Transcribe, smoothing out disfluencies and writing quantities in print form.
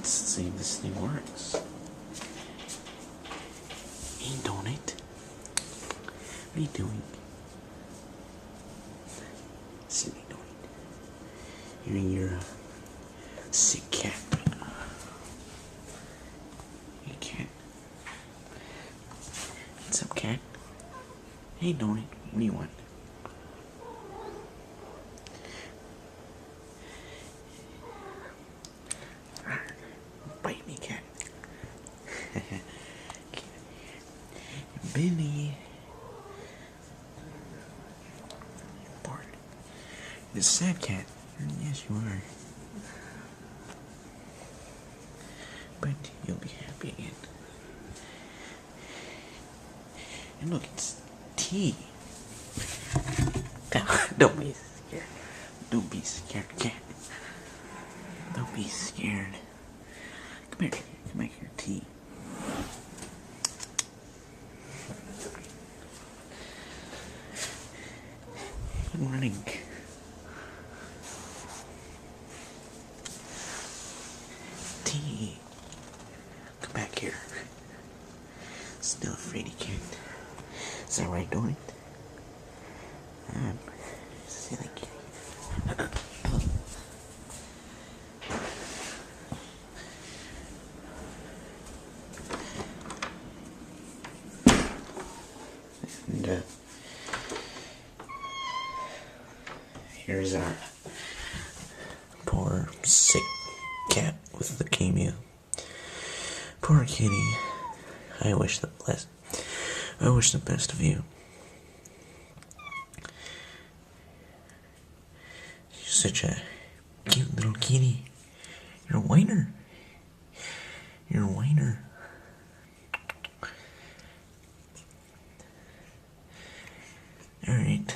Let's see if this thing works. Ain't doing it. What are you doing? Silly doing. You're a sick cat. Hey cat. What's up, cat? Hey, doing it. What do you want? Bite me, cat. Billy. Bored. You're a sad cat. Yes, you are. But you'll be happy again. And look, it's tea. Don't be scared. Don't be scared, cat. Don't be scared. Come here. Come make your tea. Good morning. Tea. Come back here. Still afraid he can't. Is that right, doing it? Silly kitty. And here's our poor sick cat with leukemia. Poor kitty. I wish the best of you. You're such a cute little kitty. You're a whiner. You're a whiner. Alright.